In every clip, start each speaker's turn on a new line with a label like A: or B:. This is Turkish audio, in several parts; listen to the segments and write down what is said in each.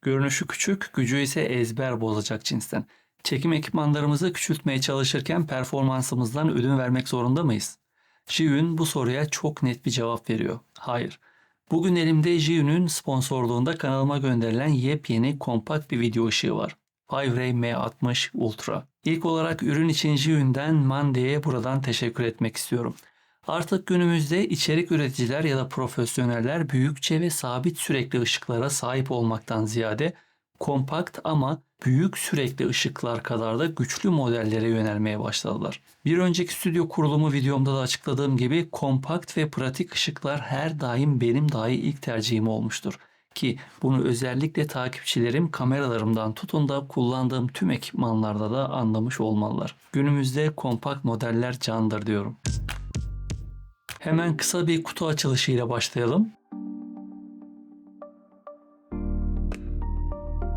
A: Görünüşü küçük, gücü ise ezber bozacak cinsten. Çekim ekipmanlarımızı küçültmeye çalışırken performansımızdan ödün vermek zorunda mıyız? Zhiyun bu soruya çok net bir cevap veriyor. Hayır. Bugün elimde Zhiyun'un sponsorluğunda kanalıma gönderilen yepyeni kompakt bir video ışığı var. Five-Ray M60 Ultra. İlk olarak ürün için Zhiyun'dan Mande'ye buradan teşekkür etmek istiyorum. Artık günümüzde içerik üreticiler ya da profesyoneller büyükçe ve sabit sürekli ışıklara sahip olmaktan ziyade kompakt ama büyük sürekli ışıklar kadar da güçlü modellere yönelmeye başladılar. Bir önceki stüdyo kurulumu videomda da açıkladığım gibi kompakt ve pratik ışıklar her daim benim dahi ilk tercihim olmuştur. Ki bunu özellikle takipçilerim kameralarımdan tutun da kullandığım tüm ekipmanlarda da anlamış olmalılar. Günümüzde kompakt modeller candır diyorum. Hemen kısa bir kutu açılışıyla başlayalım.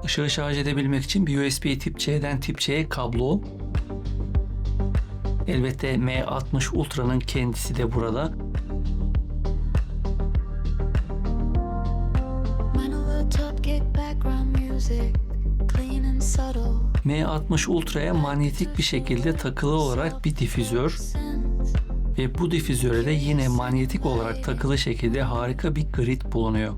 A: Işığı şarj edebilmek için bir USB tip C'den tip C'ye kablo. Elbette M60 Ultra'nın kendisi de burada. M60 Ultra'ya manyetik bir şekilde takılı olarak bir difüzör ve bu difüzöre de yine manyetik olarak takılı şekilde harika bir grid bulunuyor.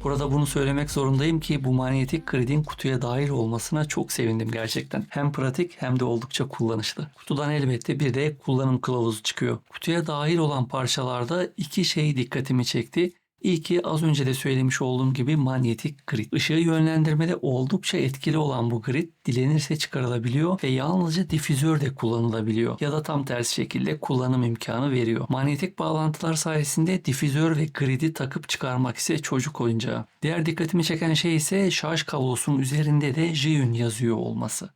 A: Burada bunu söylemek zorundayım ki bu manyetik gridin kutuya dahil olmasına çok sevindim gerçekten. Hem pratik hem de oldukça kullanışlı. Kutudan elbette bir de kullanım kılavuzu çıkıyor. Kutuya dahil olan parçalarda iki şey dikkatimi çekti. İlki az önce de söylemiş olduğum gibi manyetik grid. Işığı yönlendirmede oldukça etkili olan bu grid dilenirse çıkarılabiliyor ve yalnızca difüzör de kullanılabiliyor ya da tam tersi şekilde kullanım imkanı veriyor. Manyetik bağlantılar sayesinde difüzör ve gridi takıp çıkarmak ise çocuk oyuncağı. Diğer dikkatimi çeken şey ise şarj kablosunun üzerinde de Zhiyun yazıyor olması.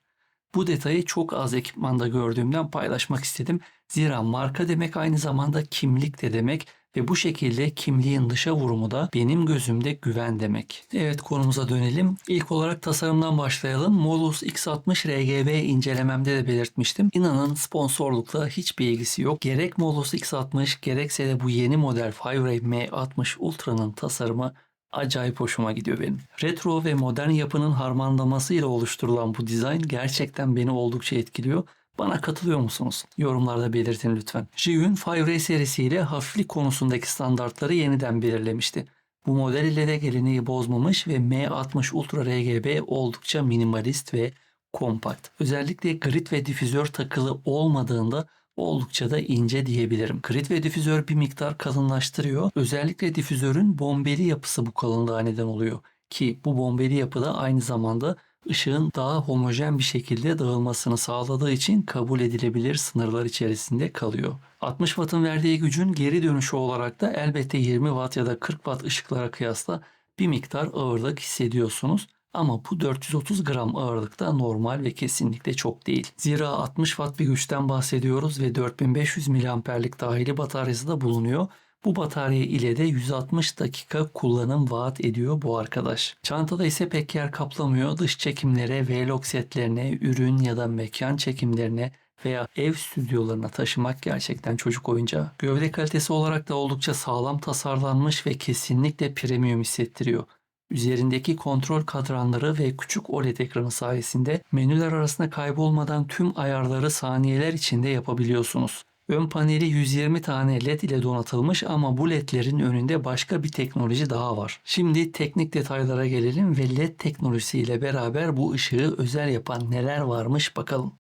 A: Bu detayı çok az ekipmanda gördüğümden paylaşmak istedim. Zira marka demek aynı zamanda kimlik de demek ve bu şekilde kimliğin dışa vurumu da benim gözümde güven demek. Evet, konumuza dönelim. İlk olarak tasarımdan başlayalım. Molus X60 RGB incelememde de belirtmiştim. İnanın sponsorlukla hiçbir ilgisi yok. Gerek Molus X60 gerekse de bu yeni model Five-Ray M60 Ultra'nın tasarımı acayip hoşuma gidiyor benim. Retro ve modern yapının harmanlamasıyla oluşturulan bu dizayn gerçekten beni oldukça etkiliyor. Bana katılıyor musunuz? Yorumlarda belirtin lütfen. Zhiyun Five-Ray serisiyle hafiflik konusundaki standartları yeniden belirlemişti. Bu model ile de geleneği bozmamış ve M60 Ultra RGB oldukça minimalist ve kompakt. Özellikle grid ve difüzör takılı olmadığında oldukça da ince diyebilirim. Grid ve difüzör bir miktar kalınlaştırıyor. Özellikle difüzörün bombeli yapısı bu kalınlığa neden oluyor. Ki bu bombeli yapı da aynı zamanda ışığın daha homojen bir şekilde dağılmasını sağladığı için kabul edilebilir sınırlar içerisinde kalıyor. 60 Watt'ın verdiği gücün geri dönüşü olarak da elbette 20 Watt ya da 40 Watt ışıklara kıyasla bir miktar ağırlık hissediyorsunuz. Ama bu 430 gram ağırlıkta normal ve kesinlikle çok değil. Zira 60 Watt bir güçten bahsediyoruz ve 4500 miliamperlik dahili bataryası da bulunuyor. Bu batarya ile de 160 dakika kullanım vaat ediyor bu arkadaş. Çantada ise pek yer kaplamıyor. Dış çekimlere, vlog setlerine, ürün ya da mekan çekimlerine veya ev stüdyolarına taşımak gerçekten çocuk oyuncağı. Gövde kalitesi olarak da oldukça sağlam tasarlanmış ve kesinlikle premium hissettiriyor. Üzerindeki kontrol kadranları ve küçük OLED ekranı sayesinde menüler arasında kaybolmadan tüm ayarları saniyeler içinde yapabiliyorsunuz. Ön paneli 120 tane LED ile donatılmış ama bu LED'lerin önünde başka bir teknoloji daha var. Şimdi teknik detaylara gelelim ve LED teknolojisiyle beraber bu ışığı özel yapan neler varmış bakalım.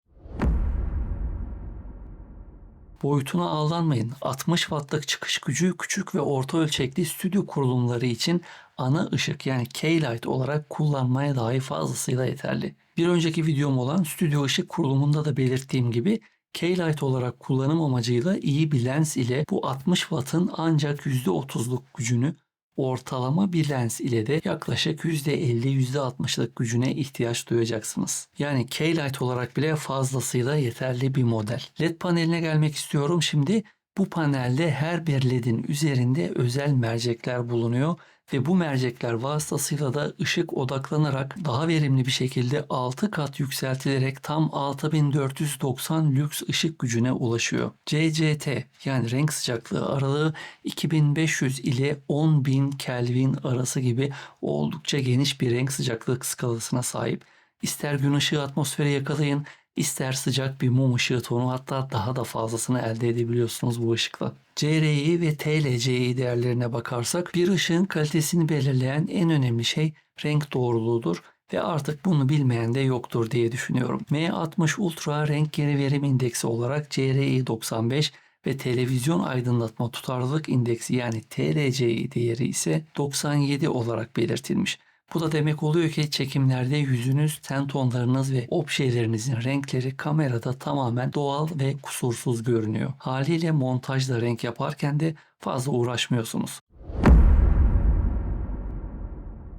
A: Boyutuna aldanmayın. 60 wattlık çıkış gücü küçük ve orta ölçekli stüdyo kurulumları için ana ışık yani K-Light olarak kullanmaya dahi fazlasıyla yeterli. Bir önceki videom olan stüdyo ışık kurulumunda da belirttiğim gibi K-Light olarak kullanım amacıyla iyi bir lens ile bu 60 wattın ancak %30'luk gücünü, ortalama bir lens ile de yaklaşık %50-%60'lık gücüne ihtiyaç duyacaksınız. Yani K-Light olarak bile fazlasıyla yeterli bir model. LED paneline gelmek istiyorum şimdi. Bu panelde her bir LED'in üzerinde özel mercekler bulunuyor ve bu mercekler vasıtasıyla da ışık odaklanarak daha verimli bir şekilde 6 kat yükseltilerek tam 6490 lüks ışık gücüne ulaşıyor. CCT yani renk sıcaklığı aralığı 2500 ile 10.000 Kelvin arası gibi oldukça geniş bir renk sıcaklık skalasına sahip. İster gün ışığı atmosfere yakalayın, ister sıcak bir mum ışığı tonu, hatta daha da fazlasını elde edebiliyorsunuz bu ışıkla. CRI ve TLCI değerlerine bakarsak bir ışığın kalitesini belirleyen en önemli şey renk doğruluğudur ve artık bunu bilmeyen de yoktur diye düşünüyorum. M60 Ultra renk geri verim indeksi olarak CRI 95 ve televizyon aydınlatma tutarlılık indeksi yani TLCI değeri ise 97 olarak belirtilmiş. Bu da demek oluyor ki çekimlerde yüzünüz, ten tonlarınız ve objelerinizin renkleri kamerada tamamen doğal ve kusursuz görünüyor. Haliyle montajda renk yaparken de fazla uğraşmıyorsunuz.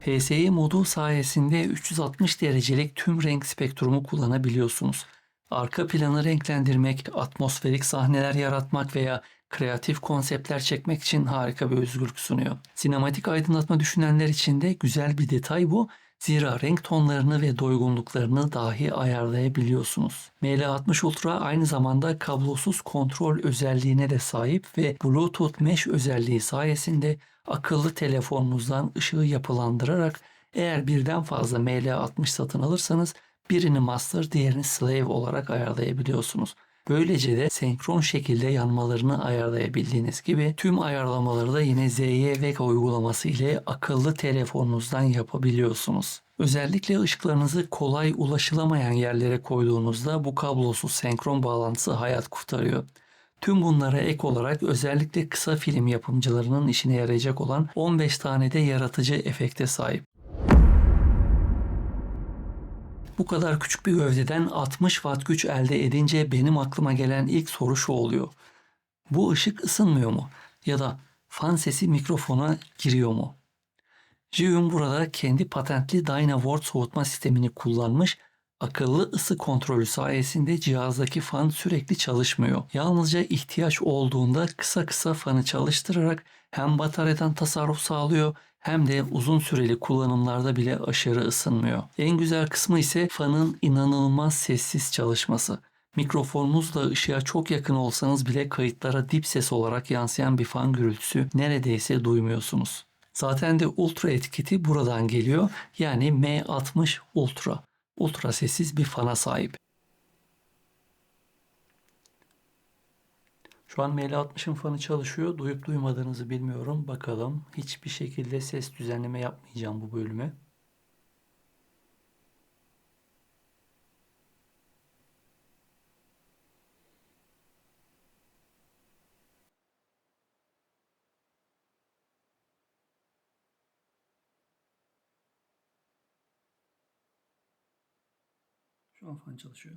A: PSI modu sayesinde 360 derecelik tüm renk spektrumu kullanabiliyorsunuz. Arka planı renklendirmek, atmosferik sahneler yaratmak veya kreatif konseptler çekmek için harika bir özgürlük sunuyor. Sinematik aydınlatma düşünenler için de güzel bir detay bu. Zira renk tonlarını ve doygunluklarını dahi ayarlayabiliyorsunuz. ML60 Ultra aynı zamanda kablosuz kontrol özelliğine de sahip ve Bluetooth Mesh özelliği sayesinde akıllı telefonunuzdan ışığı yapılandırarak eğer birden fazla ML60 satın alırsanız birini master, diğerini slave olarak ayarlayabiliyorsunuz. Böylece de senkron şekilde yanmalarını ayarlayabildiğiniz gibi tüm ayarlamaları da yine ZY Vega uygulaması ile akıllı telefonunuzdan yapabiliyorsunuz. Özellikle ışıklarınızı kolay ulaşılamayan yerlere koyduğunuzda bu kablosuz senkron bağlantısı hayat kurtarıyor. Tüm bunlara ek olarak özellikle kısa film yapımcılarının işine yarayacak olan 15 tane de yaratıcı efekte sahip. Bu kadar küçük bir gövdeden 60 watt güç elde edince benim aklıma gelen ilk soru şu oluyor. Bu ışık ısınmıyor mu? Ya da fan sesi mikrofona giriyor mu? Jiyun burada kendi patentli Dynaward soğutma sistemini kullanmış. Akıllı ısı kontrolü sayesinde cihazdaki fan sürekli çalışmıyor. Yalnızca ihtiyaç olduğunda kısa kısa fanı çalıştırarak hem bataryadan tasarruf sağlıyor hem de uzun süreli kullanımlarda bile aşırı ısınmıyor. En güzel kısmı ise fanın inanılmaz sessiz çalışması. Mikrofonunuzla ışığa çok yakın olsanız bile kayıtlara dip ses olarak yansıyan bir fan gürültüsü neredeyse duymuyorsunuz. Zaten de Ultra etiketi buradan geliyor. Yani M60 Ultra. Ultra sessiz bir fana sahip. Şu an ML60'ın fanı çalışıyor. Duyup duymadığınızı bilmiyorum. Bakalım. Hiçbir şekilde ses düzenleme yapmayacağım bu bölüme. Şu an fan çalışıyor.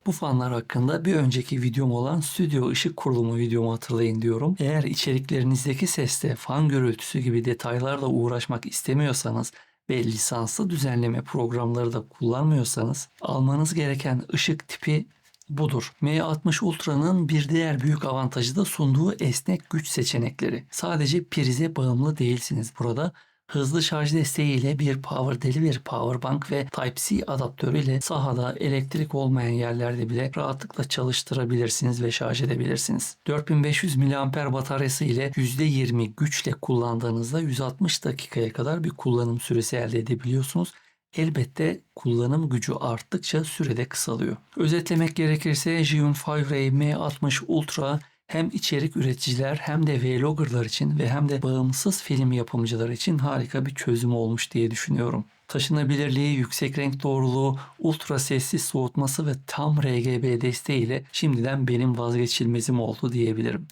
A: Bu fanlar hakkında bir önceki videom olan stüdyo ışık kurulumu videomu hatırlayın diyorum. Eğer içeriklerinizdeki seste fan gürültüsü gibi detaylarla uğraşmak istemiyorsanız ve lisanslı düzenleme programları da kullanmıyorsanız almanız gereken ışık tipi budur. M60 Ultra'nın bir diğer büyük avantajı da sunduğu esnek güç seçenekleri. Sadece prize bağımlı değilsiniz burada. Hızlı şarj desteğiyle bir power deli bir power bank ve Type-C adaptörüyle sahada elektrik olmayan yerlerde bile rahatlıkla çalıştırabilirsiniz ve şarj edebilirsiniz. 4500 mAh bataryası ile %20 güçle kullandığınızda 160 dakikaya kadar bir kullanım süresi elde edebiliyorsunuz. Elbette kullanım gücü arttıkça sürede kısalıyor. Özetlemek gerekirse Zhiyun 5Ray M60 Ultra hem içerik üreticiler hem de vloggerlar için ve hem de bağımsız film yapımcıları için harika bir çözüm olmuş diye düşünüyorum. Taşınabilirliği, yüksek renk doğruluğu, ultra sessiz soğutması ve tam RGB desteğiyle şimdiden benim vazgeçilmezim oldu diyebilirim.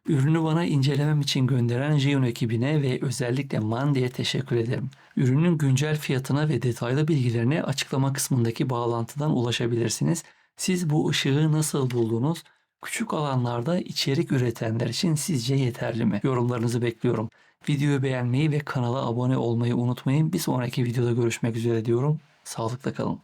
A: Ürünü bana incelemem için gönderen Zhiyun ekibine ve özellikle Mandi'ye teşekkür ederim. Ürünün güncel fiyatına ve detaylı bilgilerine açıklama kısmındaki bağlantıdan ulaşabilirsiniz. Siz bu ışığı nasıl buldunuz? Küçük alanlarda içerik üretenler için sizce yeterli mi? Yorumlarınızı bekliyorum. Videoyu beğenmeyi ve kanala abone olmayı unutmayın. Bir sonraki videoda görüşmek üzere diyorum. Sağlıkla kalın.